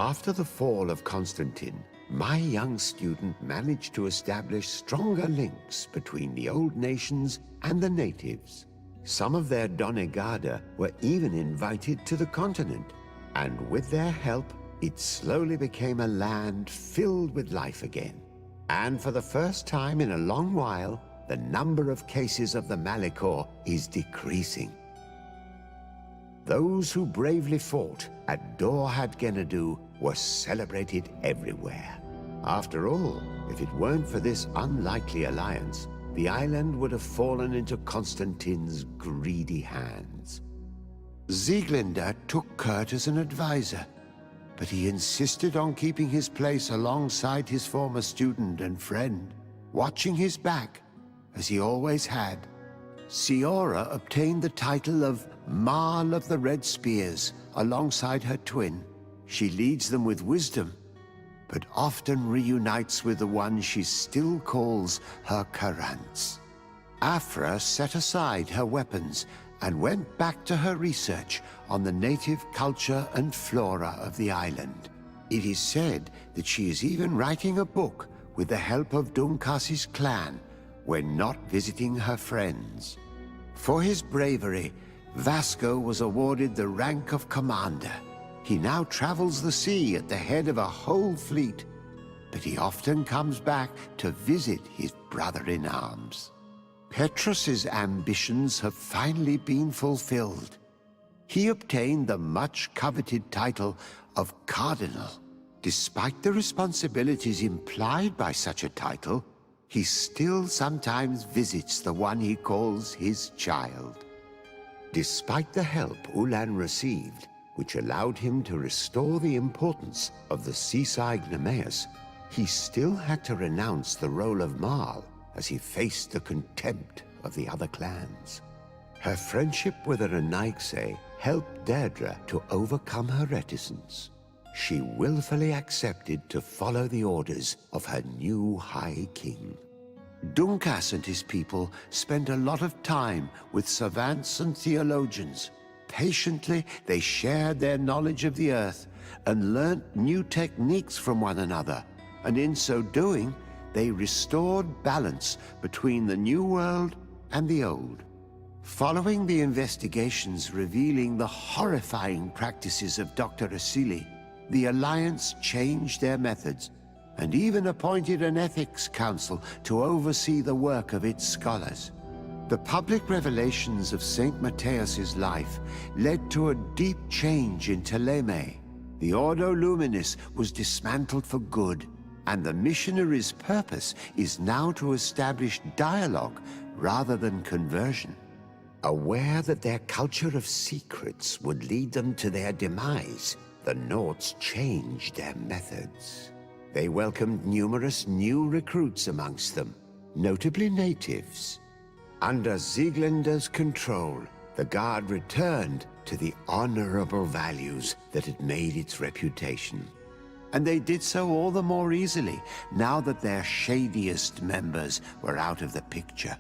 After the fall of Constantine, my young student managed to establish stronger links between the old nations and the natives. Some of their donegada were even invited to the continent, and with their help, it slowly became a land filled with life again. And for the first time in a long while, the number of cases of the Malichor is decreasing. Those who bravely fought at Dorhad Genadu were celebrated everywhere. After all, if it weren't for this unlikely alliance, the island would have fallen into Constantine's greedy hands. Sieglinde took Kurt as an advisor, but he insisted on keeping his place alongside his former student and friend, watching his back, as he always had. Siora obtained the title of Marl of the Red Spears alongside her twin. She leads them with wisdom, but often reunites with the one she still calls her Karants. Afra set aside her weapons and went back to her research on the native culture and flora of the island. It is said that she is even writing a book with the help of Dunkas's clan when not visiting her friends. For his bravery, Vasco was awarded the rank of commander. He now travels the sea at the head of a whole fleet, but he often comes back to visit his brother-in-arms. Petrus's ambitions have finally been fulfilled. He obtained the much-coveted title of Cardinal. Despite the responsibilities implied by such a title, he still sometimes visits the one he calls his child. Despite the help Ulan received, which allowed him to restore the importance of the seaside Nemeus, he still had to renounce the role of Marl as he faced the contempt of the other clans. Her friendship with Renaigse helped Deirdre to overcome her reticence. She willfully accepted to follow the orders of her new High King. Dunkas and his people spent a lot of time with savants and theologians. Patiently, they shared their knowledge of the earth and learnt new techniques from one another, and in so doing, they restored balance between the new world and the old. Following the investigations revealing the horrifying practices of Dr. Asili, the Alliance changed their methods and even appointed an ethics council to oversee the work of its scholars. The public revelations of Saint Matthias's life led to a deep change in Ptolemy. The Ordo Luminis was dismantled for good, and the missionaries' purpose is now to establish dialogue rather than conversion. Aware that their culture of secrets would lead them to their demise, the Nords changed their methods. They welcomed numerous new recruits amongst them, notably natives. Under Sieglinde's control, the Guard returned to the honorable values that had made its reputation. And they did so all the more easily now that their shadiest members were out of the picture.